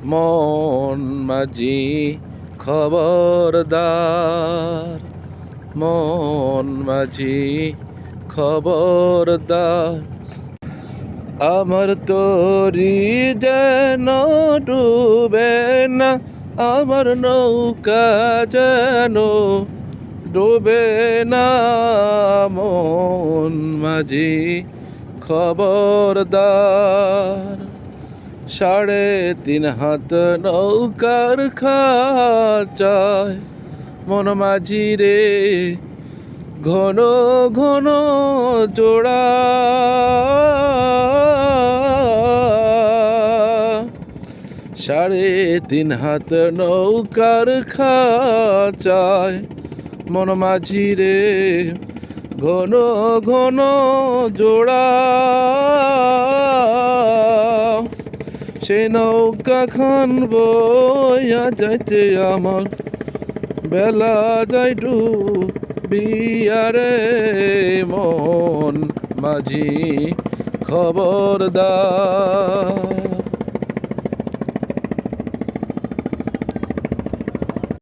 মন মাঝি খবরদার, মন মাঝি খবরদার, আমার তরি যেন ডুবে না, আমার নৌকা যেন ডুবে না, মন মাঝি খবরদার। 3.5 হাত নৌকার খাঁচায় মন মাঝি রে ঘন ঘন জোড়া, 3.5 হাত নৌকার খাঁচায় মন মাঝি রে ঘন ঘন জোড়া। সে নৌকা খান বইয়া যাইতে আমার বেলা যাই ডুবিয়া রে, মন মাঝি খবরদার।